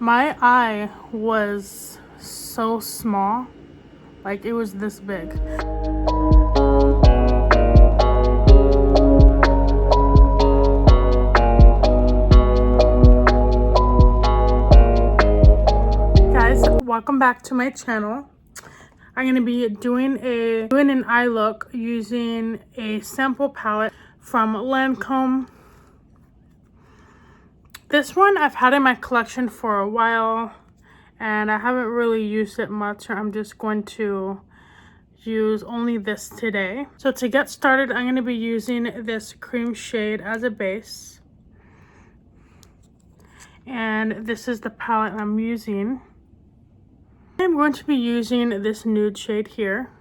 My eye was so small, like it was this big. Guys, welcome back to my channel. I'm going to be doing an eye look using a sample palette from Lancome. This one I've had in my collection for a while and I haven't really used it much. I'm just going to use only this today. So to get started, I'm going to be using this cream shade as a base. And this is the palette I'm using. I'm going to be using this nude shade here.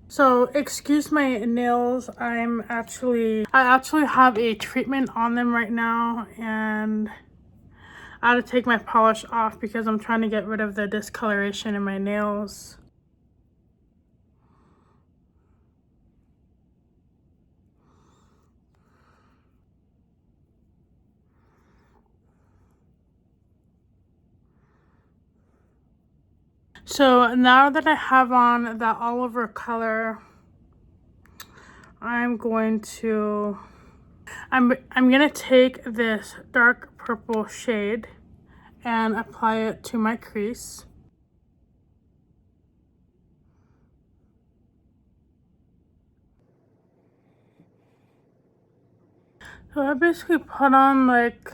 So excuse my nails, I actually have a treatment on them right now and I had to take my polish off because I'm trying to get rid of the discoloration in my nails. So now that I have on that Olive color, I'm gonna take this dark purple shade and apply it to my crease. So I basically put on like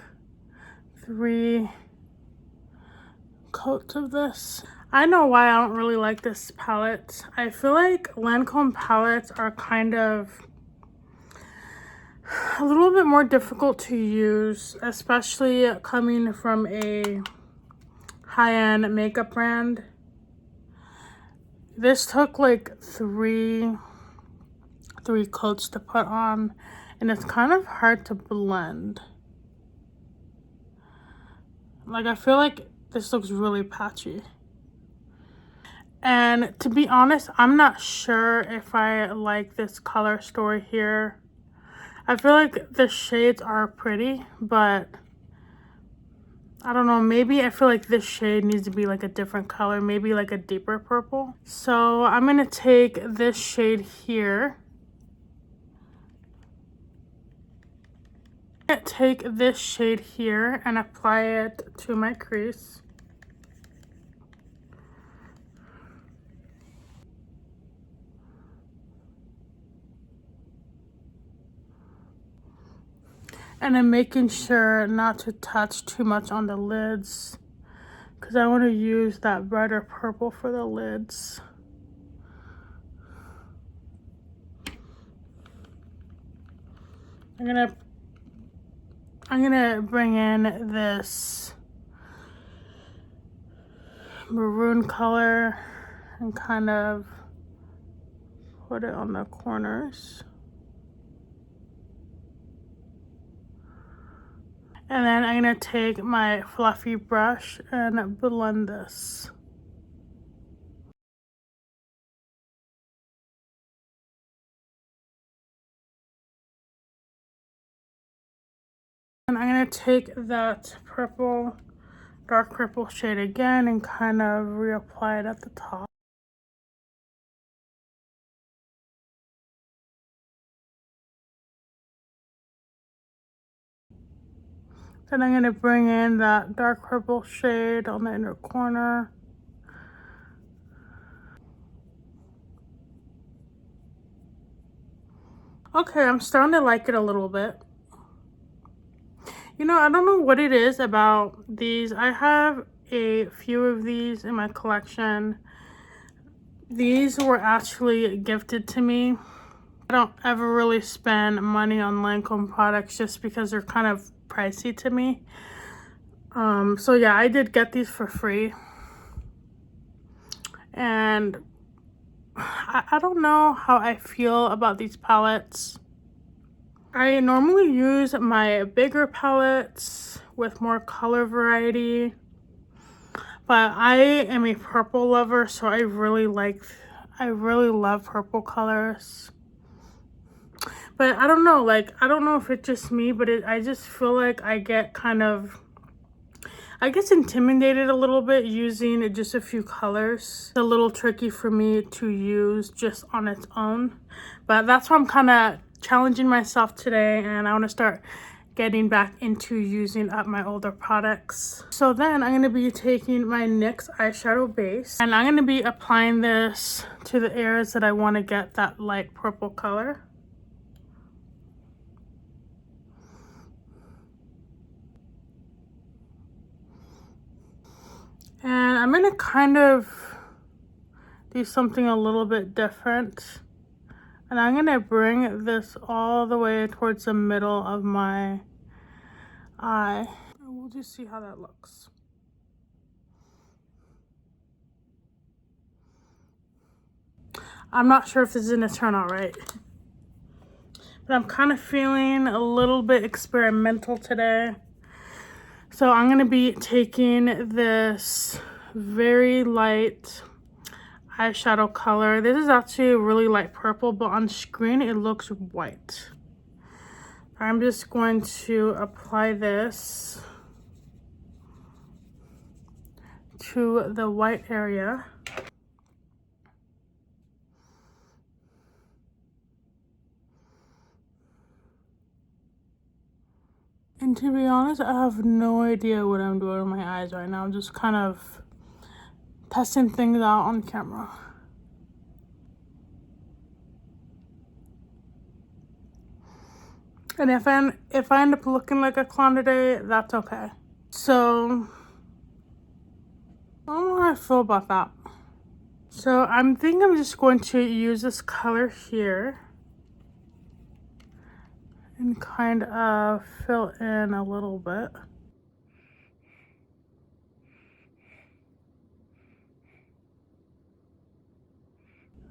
3 coats of this. I know why I don't really like this palette. I feel like Lancome palettes are kind of a little bit more difficult to use, especially coming from a high-end makeup brand. This took like three coats to put on and it's kind of hard to blend. Like I feel like this looks really patchy. And to be honest, I'm not sure if I like this color story here. I feel like the shades are pretty, but I don't know, maybe I feel like this shade needs to be like a different color, maybe like a deeper purple. So I'm gonna take this shade here. Take this shade here and apply it to my crease. And I'm making sure not to touch too much on the lids because I want to use that brighter purple for the lids. I'm gonna bring in this maroon color and kind of put it on the corners. And then I'm gonna take my fluffy brush and blend this. And I'm gonna take that purple, dark purple shade again and kind of reapply it at the top. Then I'm going to bring in that dark purple shade on the inner corner. Okay, I'm starting to like it a little bit. You know, I don't know what it is about these. I have a few of these in my collection. These were actually gifted to me. I don't ever really spend money on Lancome products just because they're kind of pricey to me. So yeah, I did get these for free. And I don't know how I feel about these palettes. I normally use my bigger palettes with more color variety, but I am a purple lover, so I really like I really love purple colors. But I don't know, like, I don't know if it's just me, but I just feel like I get I guess intimidated a little bit using just a few colors. It's a little tricky for me to use just on its own. But that's why I'm kind of challenging myself today, and I want to start getting back into using up my older products. So then I'm going to be taking my NYX eyeshadow base, and I'm going to be applying this to the areas that I want to get that light purple color. And I'm going to kind of do something a little bit different. And I'm going to bring this all the way towards the middle of my eye. And we'll just see how that looks. I'm not sure if this is going to turn out right. But I'm kind of feeling a little bit experimental today. So I'm going to be taking this very light eyeshadow color. This is actually a really light purple, but on screen it looks white. I'm just going to apply this to the white area. And to be honest, I have no idea what I'm doing with my eyes right now. I'm just kind of testing things out on camera. And if I end up looking like a clown today, that's okay. So I don't know how I feel about that. So I'm thinking I'm just going to use this color here and kind of fill in a little bit.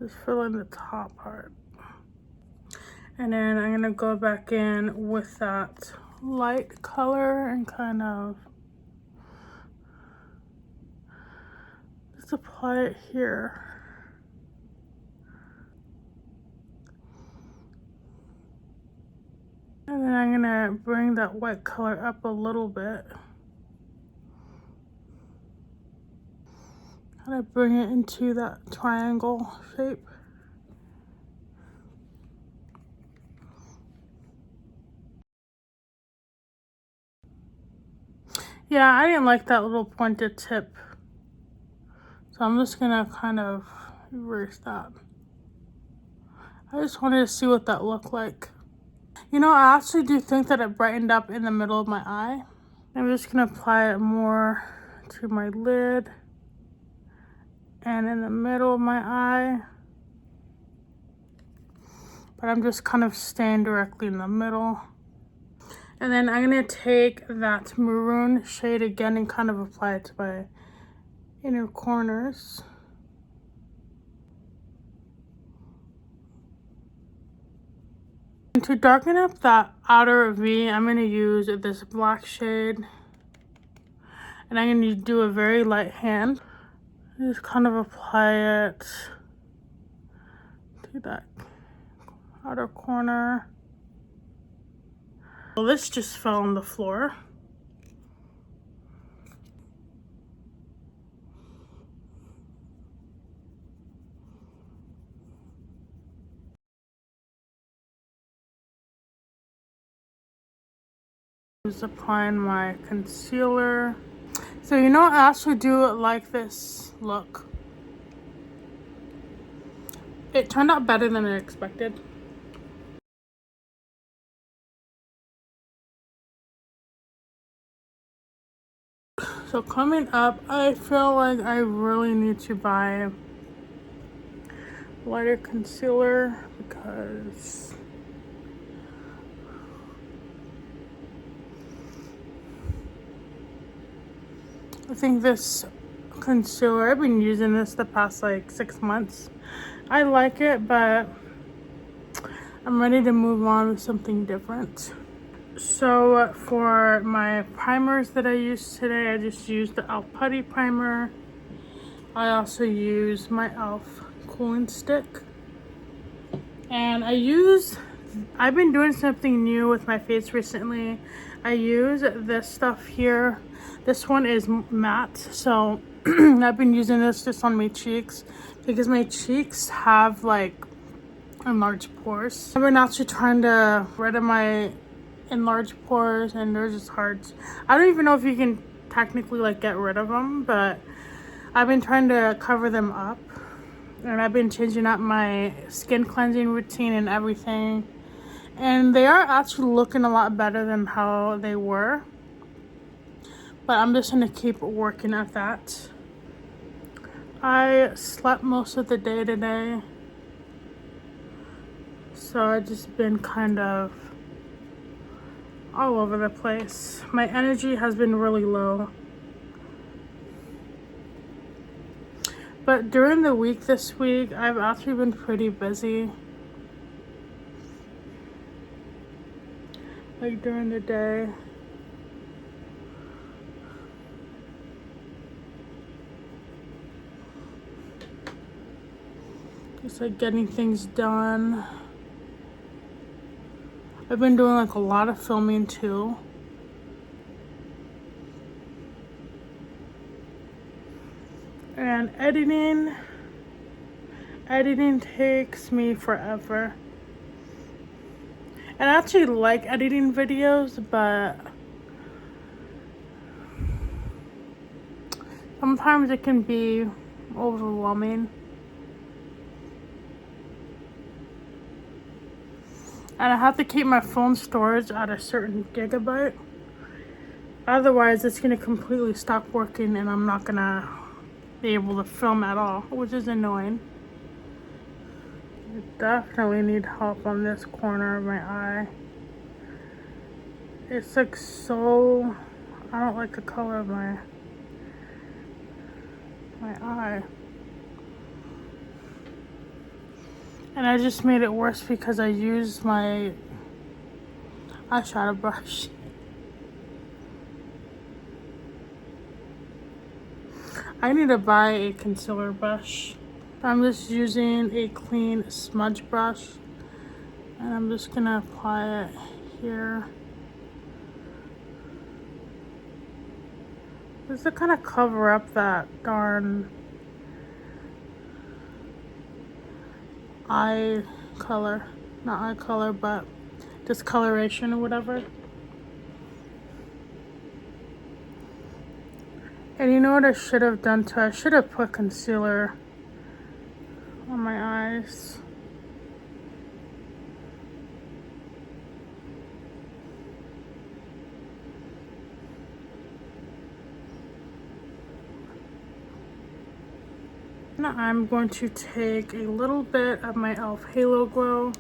Just fill in the top part. And then I'm gonna go back in with that light color and kind of just apply it here. And then I'm gonna bring that white color up a little bit. Kind of bring it into that triangle shape. Yeah, I didn't like that little pointed tip. So I'm just gonna kind of erase that. I just wanted to see what that looked like. You know, I actually do think that it brightened up in the middle of my eye. I'm just gonna apply it more to my lid and in the middle of my eye. But I'm just kind of staying directly in the middle. And then I'm gonna take that maroon shade again and kind of apply it to my inner corners. And to darken up that outer V, I'm gonna use this black shade. And I'm gonna do a very light hand. Just kind of apply it to that outer corner. Well, this just fell on the floor. Just applying my concealer. So you know, I actually do like this look. It turned out better than I expected. So coming up, I feel like I really need to buy lighter concealer because I think this concealer, I've been using this the past like 6 months. I like it, but I'm ready to move on with something different. So for my primers that I used today, I just used the e.l.f. Putty primer. I also use my e.l.f. cooling stick. And I've been doing something new with my face recently. I use this stuff here. This one is matte, so I've been using this just on my cheeks because my cheeks have like enlarged pores. I've been actually trying to get rid of my enlarged pores, and they're just hard. I don't even know if you can technically like get rid of them, but I've been trying to cover them up, and I've been changing up my skin cleansing routine and everything, and they are actually looking a lot better than how they were, but I'm just gonna keep working at that. I slept most of the day today, so I've just been kind of all over the place. My energy has been really low. But during the week this week, I've actually been pretty busy. Like during the day. Just like getting things done. I've been doing like a lot of filming too. And editing takes me forever. And I actually like editing videos, but sometimes it can be overwhelming. And I have to keep my phone storage at a certain gigabyte. Otherwise, it's gonna completely stop working and I'm not gonna be able to film at all, which is annoying. I definitely need help on this corner of my eye. It's like so, I don't like the color of my eye. And I just made it worse because I used my eyeshadow brush. I need to buy a concealer brush. I'm just using a clean smudge brush, and I'm just gonna apply it here. Just to kind of cover up that darn eye color, not eye color, but discoloration or whatever. And you know what I should have done too? I should have put concealer on my eyes. Now I'm going to take a little bit of my e.l.f. Halo Glow.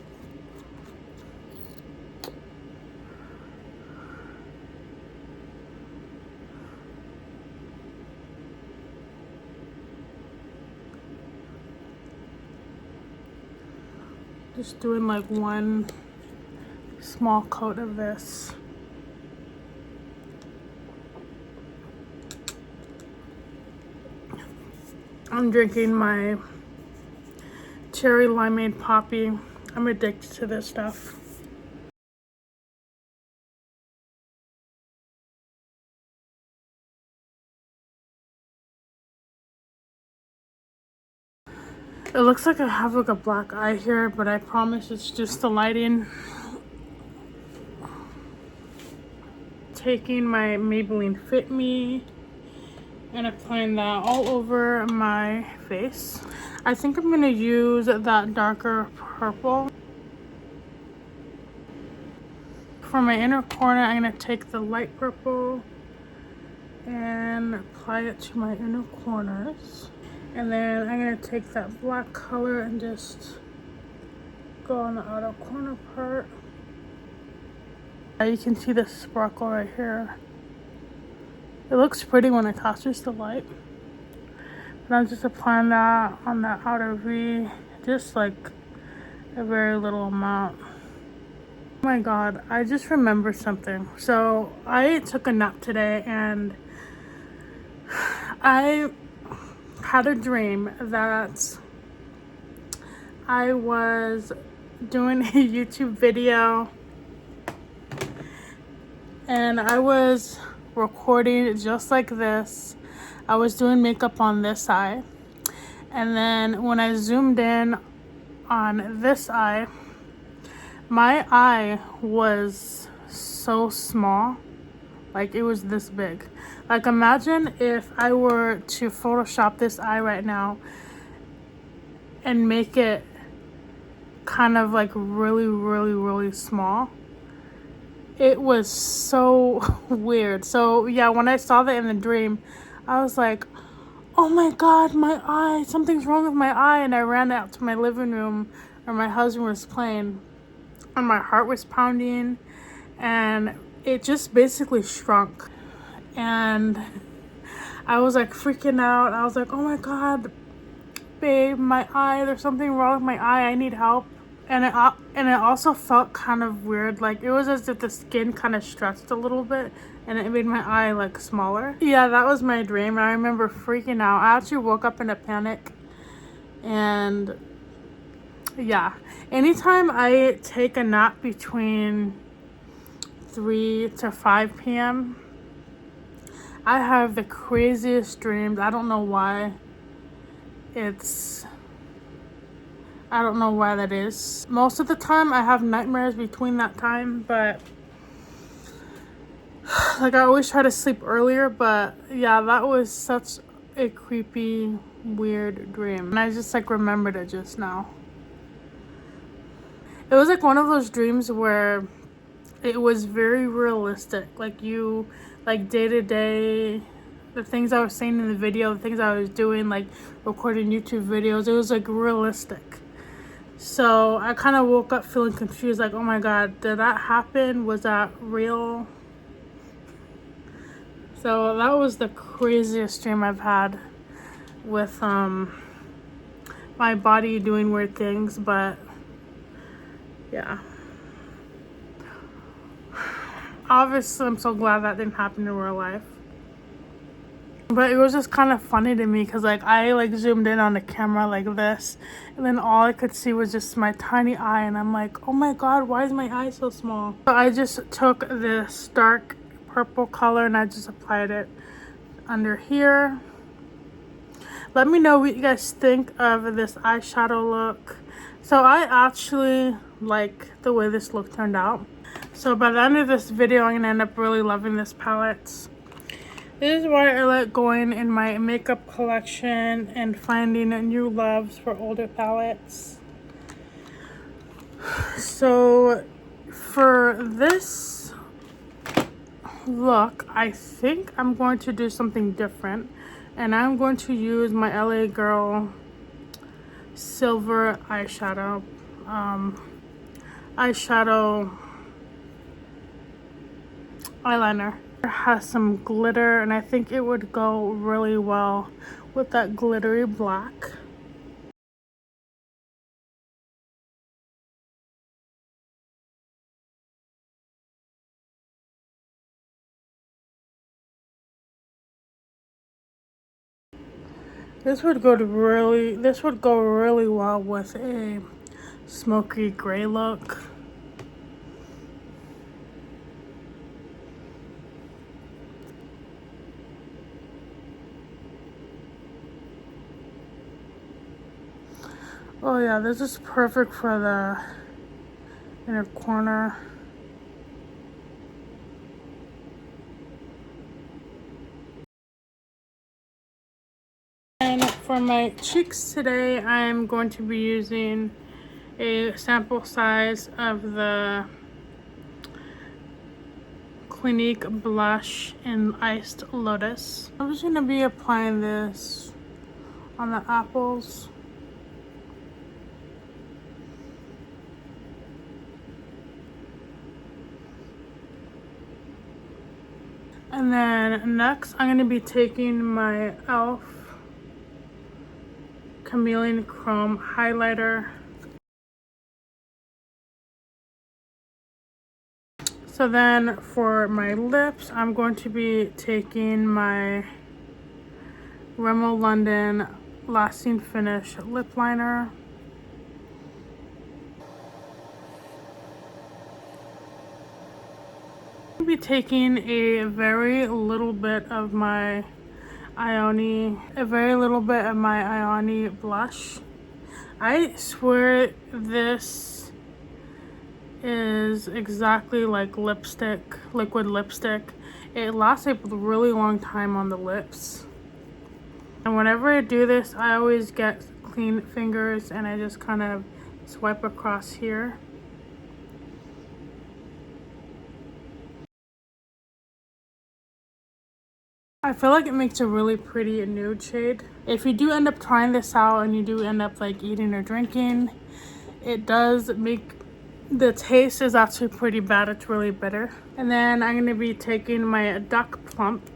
Just doing like one small coat of this. I'm drinking my cherry limeade poppy. I'm addicted to this stuff. It looks like I have like a black eye here, but I promise it's just the lighting. Taking my Maybelline Fit Me and applying that all over my face. I think I'm gonna use that darker purple. For my inner corner, I'm gonna take the light purple and apply it to my inner corners. And then I'm gonna take that black color and just go on the outer corner part. You can see the sparkle right here. It looks pretty when it catches the light. But I'm just applying that on the outer V, just like a very little amount. Oh my god, I just remembered something. So I took a nap today and I had a dream that I was doing a YouTube video and I was recording just like this. I was doing makeup on this eye, and then when I zoomed in on this eye, my eye was so small. Like, it was this big. Like, imagine if I were to Photoshop this eye right now and make it kind of like really small. It was so weird. So yeah, when I saw that in the dream, I was like, oh my god, my eye, something's wrong with my eye. And I ran out to my living room where my husband was playing, and my heart was pounding, and it just basically shrunk. And I was like freaking out. I was like, oh my god, babe, my eye, there's something wrong with my eye, I need help. And it also felt kind of weird. Like, it was as if the skin kind of stretched a little bit and it made my eye like smaller. Yeah, that was my dream. I remember freaking out. I actually woke up in a panic. And yeah, anytime I take a nap between 3 to 5 p.m., I have the craziest dreams. I don't know why. I don't know why that is. Most of the time I have nightmares between that time, but like, I always try to sleep earlier. But yeah, that was such a creepy, weird dream. And I just like remembered it just now. It was like one of those dreams where it was very realistic. Like, you, like, day to day, the things I was saying in the video, the things I was doing, like recording YouTube videos, it was like realistic. So I kind of woke up feeling confused, like, oh my god, did that happen? Was that real? So that was the craziest dream I've had with my body doing weird things. But yeah, obviously I'm so glad that didn't happen in real life. But it was just kind of funny to me because, like, I like zoomed in on the camera like this, and then all I could see was just my tiny eye, and I'm like, oh my god, why is my eye so small? So I just took this dark purple color and I just applied it under here. Let me know what you guys think of this eyeshadow look. So I actually like the way this look turned out. So by the end of this video, I'm gonna end up really loving this palette. This is why I like going in my makeup collection and finding new loves for older palettes. So for this look, I think I'm going to do something different. And I'm going to use my LA Girl silver eyeshadow. Eyeliner. It has some glitter, and I think it would go really well with that glittery black. This would go really well with a smoky gray look. Oh yeah, this is perfect for the inner corner. And for my cheeks today, I'm going to be using a sample size of the Clinique blush in Iced Lotus. I'm just going to be applying this on the apples. And then next, I'm going to be taking my e.l.f. Chameleon Chrome highlighter. So then for my lips, I'm going to be taking my Rimmel London Lasting Finish lip liner. I'll be taking a very little bit of my Ioni, blush. I swear this is exactly like lipstick, liquid lipstick. It lasts a really long time on the lips. And whenever I do this, I always get clean fingers and I just kind of swipe across here. I feel like it makes a really pretty nude shade. If you do end up trying this out and you do end up like eating or drinking, it does make the taste is actually pretty bad. It's really bitter. And then I'm going to be taking my Duck Plump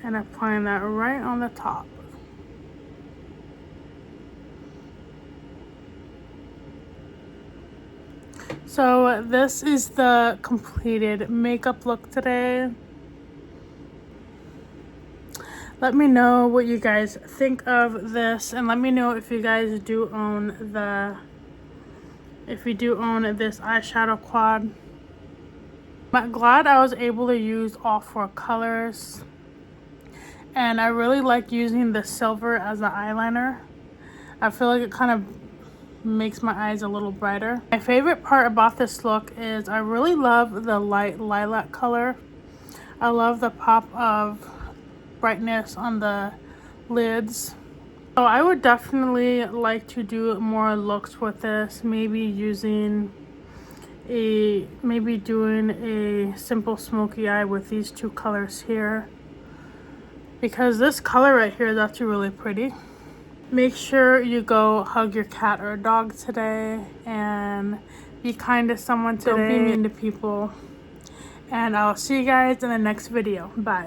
and applying that right on the top. So this is the completed makeup look today. Let me know what you guys think of this, and let me know if you guys do own this eyeshadow quad. I'm glad I was able to use all 4 colors, and I really like using the silver as an eyeliner. I feel like it kind of makes my eyes a little brighter. My favorite part about this look is I really love the light lilac color. I love the pop of brightness on the lids. So I would definitely like to do more looks with this, maybe doing a simple smoky eye with these 2 colors here, because this color right here is actually really pretty. Make sure you go hug your cat or dog today and be kind to someone today. Don't be mean to people. And I'll see you guys in the next video. Bye.